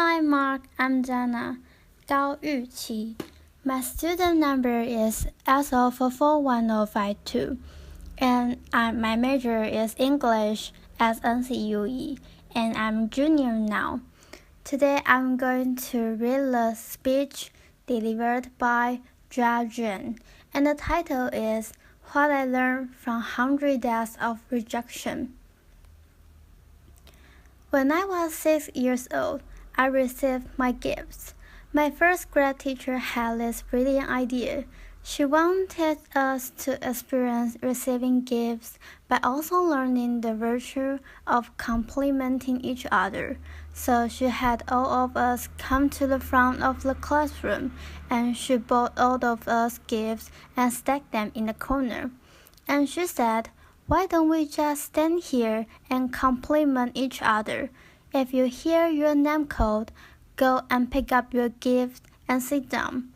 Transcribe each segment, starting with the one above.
Hi Mark, I'm Donna, 高鈺淇. My student number is SO44152, and my major is English at NCUE, and I'm junior now. Today I'm going to read the speech delivered by Jia Jiang, and the title is What I Learned from 100 Days of Rejection. When I was 6 years old, I received my gifts. My first grade teacher had this brilliant idea. She wanted us to experience receiving gifts by also learning the virtue of complimenting each other. So she had all of us come to the front of the classroom, and she bought all of us gifts and stacked them in the corner. And she said, "Why don't we just stand here and compliment each other? If you hear your name called, go and pick up your gift and sit down."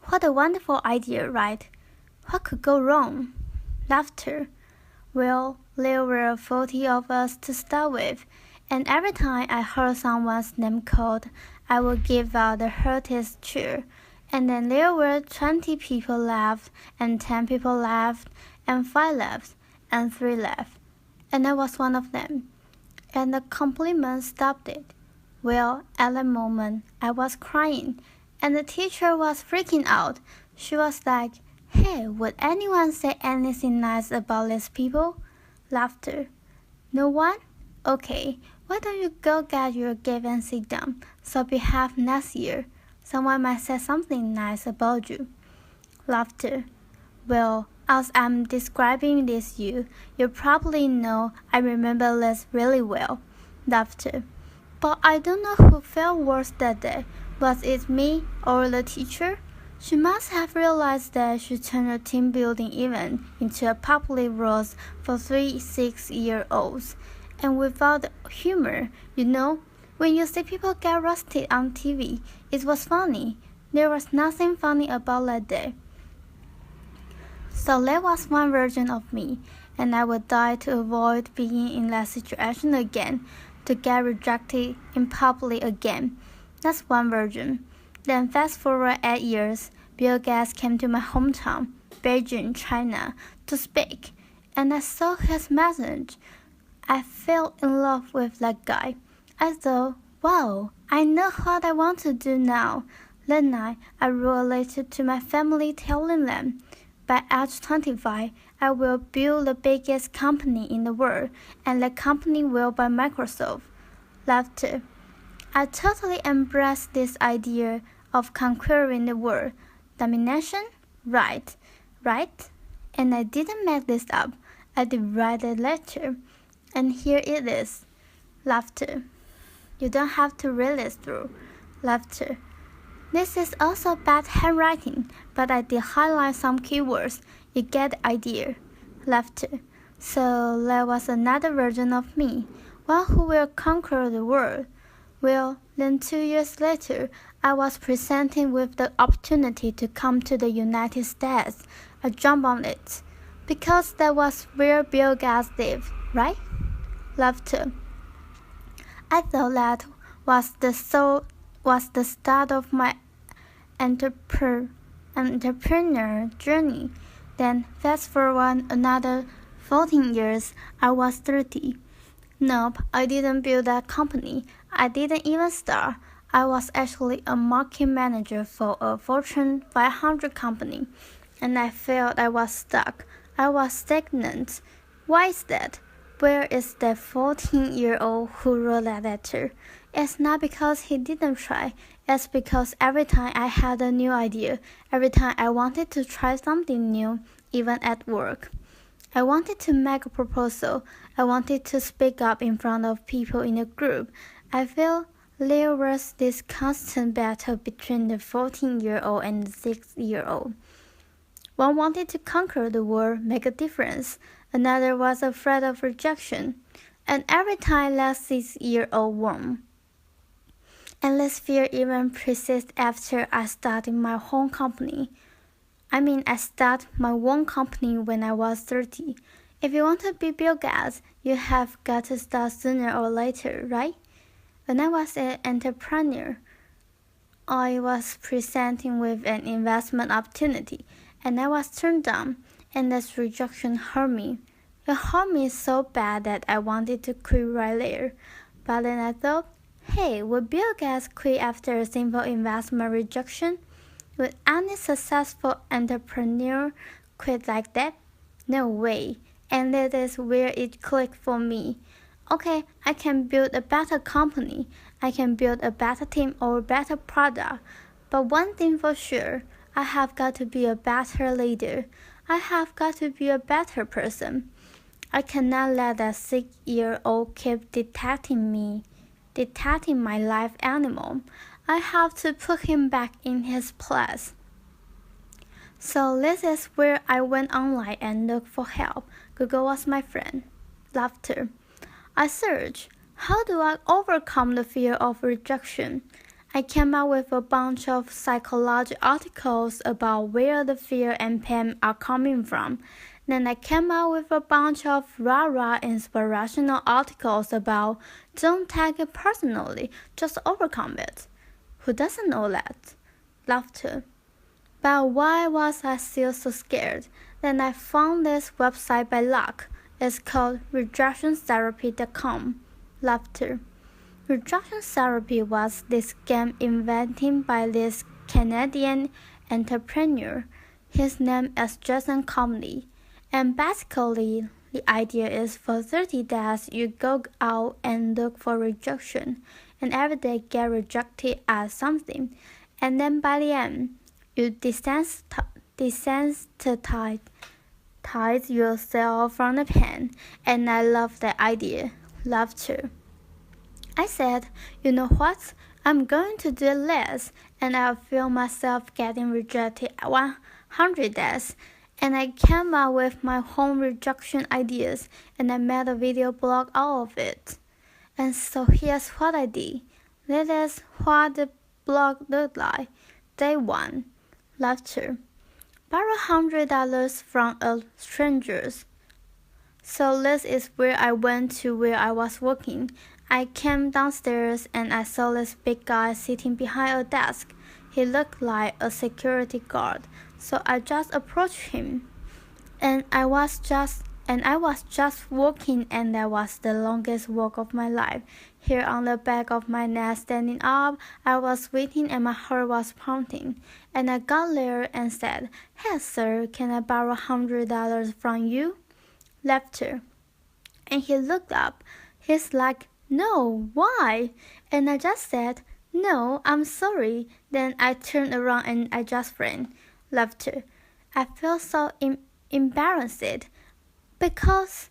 What a wonderful idea, right? What could go wrong? Laughter. Well, there were 40 of us to start with, and every time I heard someone's name called, I would give out the heartiest cheer. And then there were 20 people laughed, and 10 people laughed, and 5 laughed, and 3 laughed. And I was one of them. And the compliment stopped it. Well, at that moment, I was crying, and the teacher was freaking out. She was like, "Hey, would anyone say anything nice about these people?" Laughter. No one? Okay, why don't you go get your gift and sit down, so perhaps next year, someone might say something nice about you. Laughter. Well, as I'm describing this you probably know I remember this really well. Laughter. But I don't know who felt worse that day. Was it me or the teacher? She must have realized that she turned a team building event into a public roast for 3 6-year-olds. And without humor, when you see people get roasted on TV, it was funny. There was nothing funny about that day. So that was one version of me, and I would die to avoid being in that situation again, to get rejected in public again. That's one version. Then fast forward 8 years, Bill Gates came to my hometown, Beijing, China, to speak, and I saw his message. I fell in love with that guy. I thought, wow, I know what I want to do now. That night, I wrote a letter to my family telling them, by age 25, I will build the biggest company in the world, and the company will buy Microsoft. Laughter. I totally embraced this idea of conquering the world. Domination? Right. And I didn't make this up. I did write a letter. And here it is. Laughter. You don't have to read it through. Laughter. This is also bad handwriting, but I did highlight some keywords. You get the idea. Laughter. So that was another version of me, one who will conquer the world. Well, then 2 years later, I was presented with the opportunity to come to the United States. I jumped on it, because that was where Bill Gates lived, right? Laughter. I thought that was the start of my entrepreneur journey. Then fast forward another 14 years, I was 30. Nope, I didn't build that company. I didn't even start. I was actually a market manager for a Fortune 500 company, and I felt I was stuck. I was stagnant. Why is that? Where is that 14-year-old who wrote that letter? It's not because he didn't try. It's because every time I had a new idea, every time I wanted to try something new, even at work, I wanted to make a proposal, I wanted to speak up in front of people in a group, I felt there was this constant battle between the 14-year-old and the 6-year-old. One wanted to conquer the world, make a difference. Another was afraid of rejection. And every time that 6-year-old won. And this fear even persists after I started my own company. I started my own company when I was 30. If you want to be Bill Gates, you have got to start sooner or later, right? When I was an entrepreneur, I was presenting with an investment opportunity, and I was turned down, and this rejection hurt me. It hurt me so bad that I wanted to quit right there. But then I thought, hey, would Bill Gates quit after a simple investment rejection? Would any successful entrepreneur quit like that? No way. And that is where it clicked for me. Okay, I can build a better company. I can build a better team or a better product. But one thing for sure, I have got to be a better leader. I have got to be a better person. I cannot let that 6-year-old keep dictating my life anymore. I have to put him back in his place. So this is where I went online and looked for help. Google was my friend. Laughter. I searched, how do I overcome the fear of rejection? I came up with a bunch of psychology articles about where the fear and pain are coming from. Then I came up with a bunch of rah-rah inspirational articles about don't take it personally, just overcome it. Who doesn't know that? Laughter. But why was I still so scared? Then I found this website by luck. It's called rejectiontherapy.com. Laughter. Rejection therapy was this game invented by this Canadian entrepreneur. His name is Jia Jiang. And basically, the idea is for 30 days you go out and look for rejection, and every day get rejected at something, and then by the end, you desensitize yourself from the pain, and I love that idea. Laughter. I said, you know what? I'm going to do less, and I'll feel myself getting rejected 100 days. And I came up with my own rejection ideas, and I made a video blog out of it. And so here's what I did. This is what the blog looked like. Day 1. Laughter. Borrow $100 from a stranger. So this is where I went to where I was working. I came downstairs and I saw this big guy sitting behind a desk. He looked like a security guard, so I just approached him. And I was just walking, and that was the longest walk of my life. Here on the back of my neck, standing up, I was waiting and my heart was pounding. And I got there and said, "Hey sir, can I borrow $100 from you?" Laughter. And he looked up. He's like, "No, why?" And I just said, "No, I'm sorry." Then I turned around and I just ran. Laughter. I felt so embarrassed because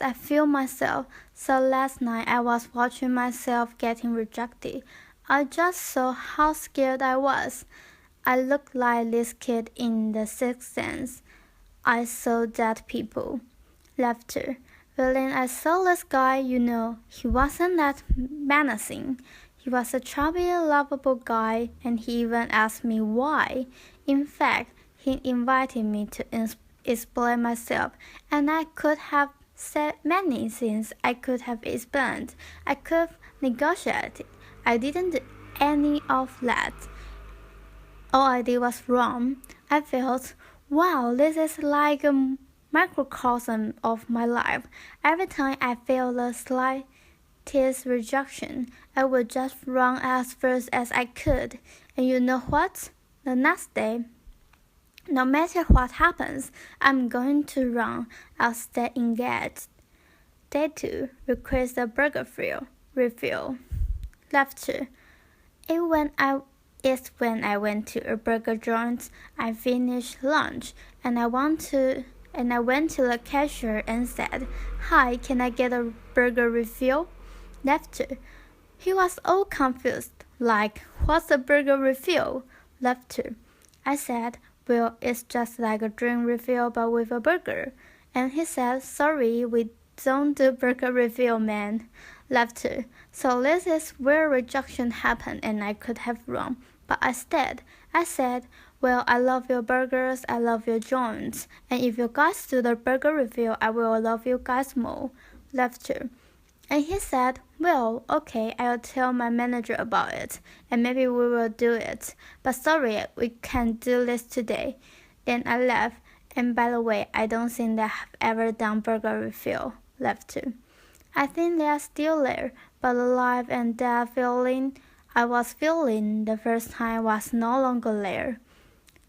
I feel myself. So last night I was watching myself getting rejected. I just saw how scared I was. I looked like this kid in The Sixth Sense. I saw dead people. Laughter. Well, then I saw this guy, he wasn't that menacing. He was a chubby, lovable guy, and he even asked me why. In fact, he invited me to explain myself, and I could have said many things I could have explained. I could have negotiated. I didn't do any of that. All I did was wrong. I felt, wow, this is like a microcosm of my life. Every time I felt the slightest rejection, I would just run as fast as I could. And you know what? The next day, no matter what happens, I'm going to run. I'll stay engaged. Day 2, request a burger refill. Laughter. It's when I went to a burger joint. I finished lunch, and I went to the cashier and said, "Hi, can I get a burger refill?" Laughter. He was all confused, like, "What's a burger refill?" Laughter. I said, "Well, it's just like a drink refill but with a burger." And he said, "Sorry, we don't do burger refill, man." Laughter. So this is where rejection happened, and I could have run. But instead, I said, "Well, I love your burgers, I love your joints, and if you guys do the burger refill, I will love you guys more." Laughter. And he said, well, okay, I'll tell my manager about it, and maybe we will do it. But sorry, we can't do this today. Then I left, and by the way, I don't think they have ever done burger refill left too. I think they are still there, but the life and death feeling I was feeling the first time was no longer there.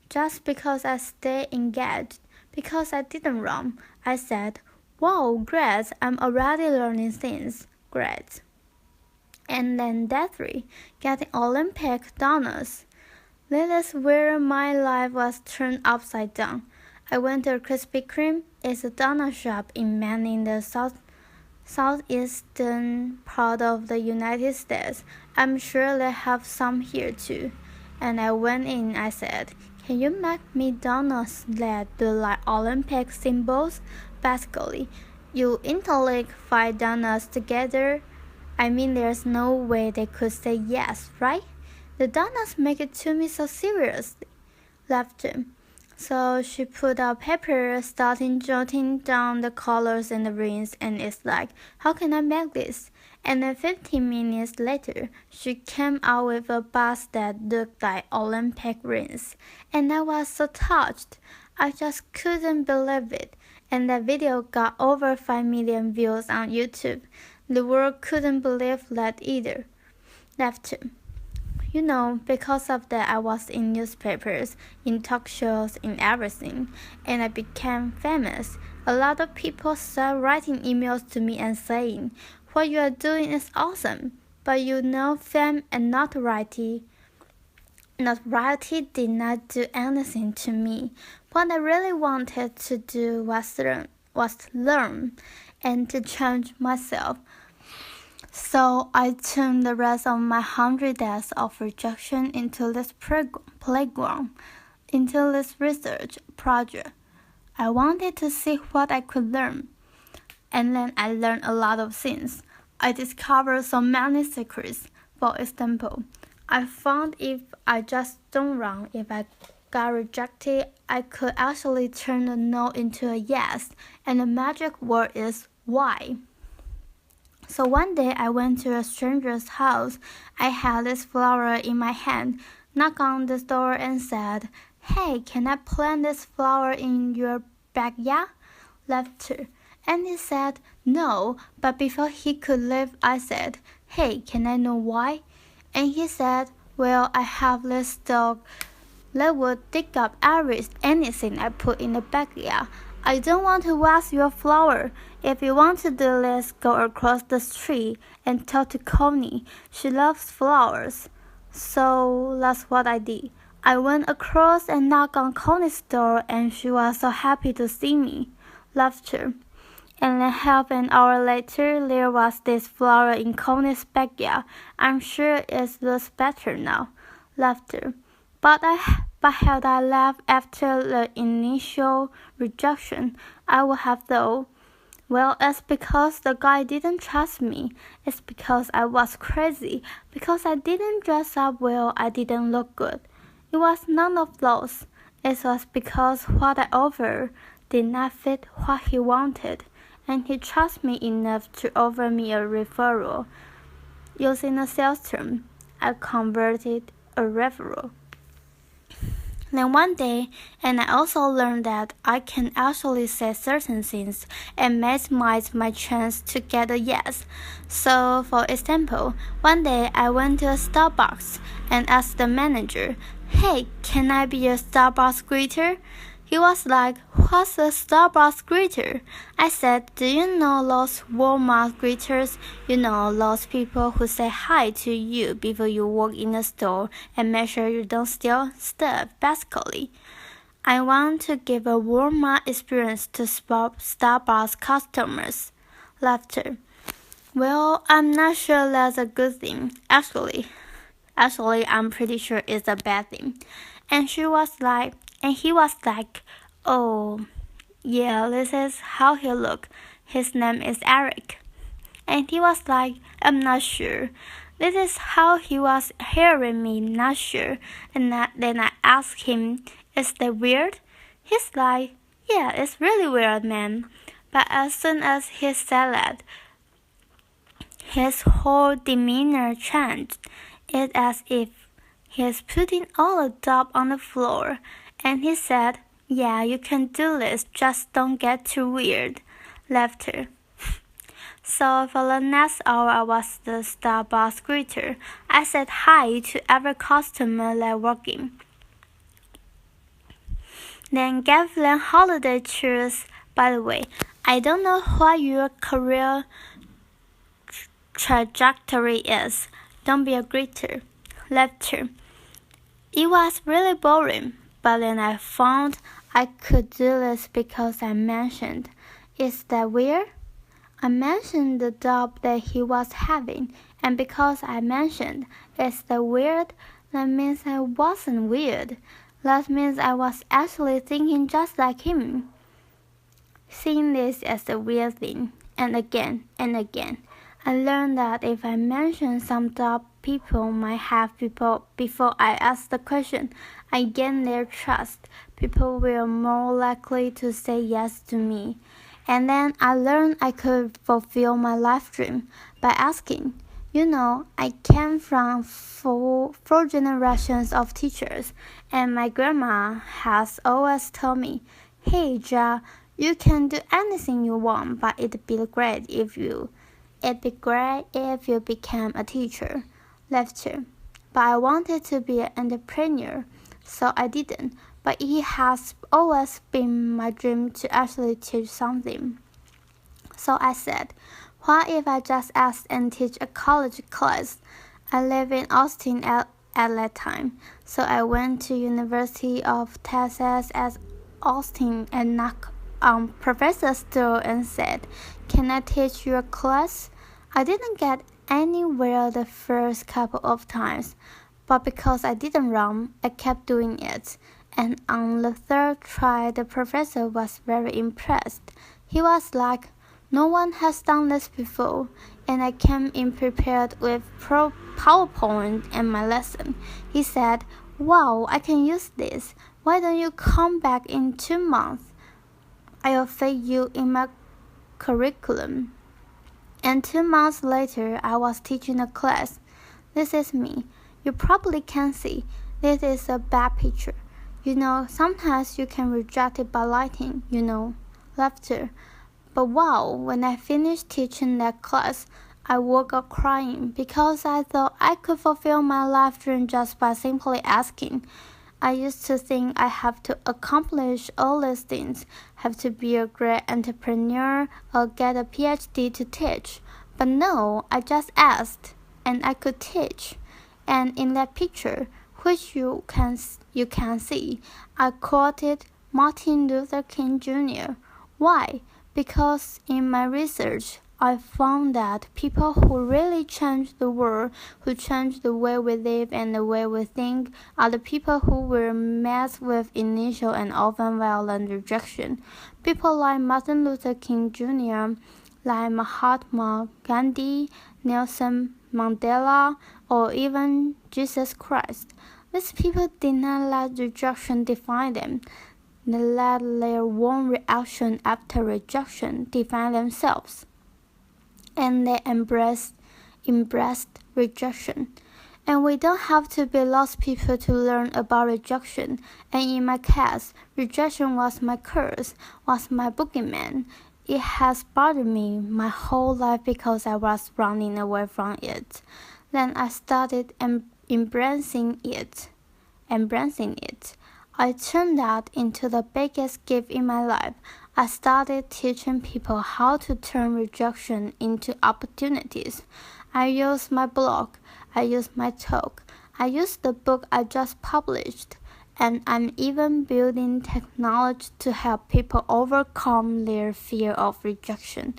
Just because I stayed engaged, because I didn't run, I said, wow, great, I'm already learning things, great. And then day 3, getting Olympic Donnas. This is where my life was turned upside down. I went to Krispy Kreme. It's a donut shop in Maine in the southeastern part of the United States. I'm sure they have some here too. And I went in, I said, can you make me donuts that look like Olympic symbols? Basically, you interlink 5 donuts together. I mean, there's no way they could say yes, right? The donuts make it to me so seriously. Laughter. So she put out paper, starting jotting down the colors and the rings, and it's like, how can I make this? And then 15 minutes later, she came out with a box that looked like Olympic rings. And I was so touched. I just couldn't believe it. And that video got over 5 million views on YouTube. The world couldn't believe that either. Laughter. You know, because of that, I was in newspapers, in talk shows, in everything, and I became famous. A lot of people started writing emails to me and saying, what you are doing is awesome, but you know, fame and notoriety did not do anything to me. What I really wanted to do was learn and to change myself. So I turned the rest of my 100 days of rejection into this playground, into this research project. I wanted to see what I could learn. And then I learned a lot of things. I discovered so many secrets. For example, I found if I just don't run, if I got rejected, I could actually turn a no into a yes. And the magic word is why. So one day I went to a stranger's house. I had this flower in my hand, knocked on the door and said, hey, can I plant this flower in your backyard? Laughter. And he said, no, but before he could leave, I said, hey, can I know why? And he said, well, I have this dog that would dig up anything I put in the backyard. I don't want to waste your flower. If you want to do this, go across the street and talk to Connie. She loves flowers. So that's what I did. I went across and knocked on Connie's door, and she was so happy to see me. Laughter. And then half an hour later, there was this flower in Connie's backyard. I'm sure it looks better now. Laughter. But had I left after the initial rejection, I would have though. Well, it's because the guy didn't trust me. It's because I was crazy. Because I didn't dress up well, I didn't look good. It was none of those. It was because what I offered did not fit what he wanted, and he trusted me enough to offer me a referral. Using a sales term, I converted a referral. Then one day, and I also learned that I can actually say certain things and maximize my chance to get a yes. So, for example, one day I went to a Starbucks and asked the manager, hey, can I be a Starbucks greeter? He was like, what's a Starbucks greeter? I said, do you know those Walmart greeters? You know, those people who say hi to you before you walk in the store and make sure you don't steal stuff, basically. I want to give a Walmart experience to Starbucks customers. Laughter. Well, I'm not sure that's a good thing. Actually, I'm pretty sure it's a bad thing. And he was like, oh, yeah, this is how he look. His name is Eric. And he was like, I'm not sure. This is how he was hearing me, not sure. And then I asked him, is that weird? He's like, yeah, it's really weird, man. But as soon as he said that, His whole demeanor changed. It's as if he's putting all the doubt on the floor, and he said, "Yeah, you can do this, just don't get too weird." Laughter. So for the next hour, I was the Starbucks greeter. I said hi to every customer that walked in, then gave them holiday cheers. By the way, I don't know what your career trajectory is. Don't be a greeter. Laughter. It was really boring, but then I found I could do this because I mentioned. Is that weird? I mentioned the job that he was having, and because I mentioned is that weird, that means I wasn't weird. That means I was actually thinking just like him. Seeing this as a weird thing, and again, I learned that if I mention some job people might have before I ask the question, I gain their trust. People were more likely to say yes to me. And then I learned I could fulfill my life dream by asking. I came from four generations of teachers, and my grandma has always told me, "Hey, Jia, you can do anything you want, but it'd be great if you became a teacher." Laughter. But I wanted to be an entrepreneur, so I didn't. But it has always been my dream to actually teach something. So I said, what if I just asked and teach a college class? I lived in Austin at that time, so I went to University of Texas at Austin and knocked on professor's door and said, "Can I teach your class?" I didn't get anywhere the first couple of times, but because I didn't run, I kept doing it. And on the third try, the professor was very impressed. He was like, "No one has done this before," and I came in prepared with PowerPoint and my lesson. He said, "Wow, I can use this. Why don't you come back in 2 months? I'll fit you in my curriculum." And 2 months later, I was teaching a class. This is me. You probably can see. This is a bad picture. Sometimes you can reject it by lighting, Laughter. But wow, when I finished teaching that class, I woke up crying because I thought I could fulfill my life dream just by simply asking. I used to think I have to accomplish all these things, have to be a great entrepreneur or get a PhD to teach. But no, I just asked, and I could teach. And in that picture, which you can see, I quoted Martin Luther King Jr. Why? Because in my research, I found that people who really change the world, who change the way we live and the way we think, are the people who were met with initial and often violent rejection. People like Martin Luther King Jr., like Mahatma Gandhi, Nelson Mandela, or even Jesus Christ. These people did not let rejection define them. They let their own reaction after rejection define themselves. And they embraced rejection. And we don't have to be lost people to learn about rejection. And in my case, rejection was my curse, was my boogeyman. It has bothered me my whole life because I was running away from it. Then I started embracing it. I turned that into the biggest gift in my life. I started teaching people how to turn rejection into opportunities. I used my blog, I used my talk, I used the book I just published, and I'm even building technology to help people overcome their fear of rejection.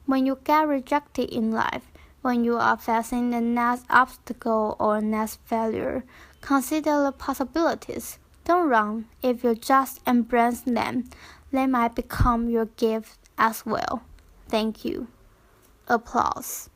When you get rejected in life, when you are facing the next obstacle or next failure, consider the possibilities. Don't run. If you just embrace them, they might become your gift as well. Thank you. Applause.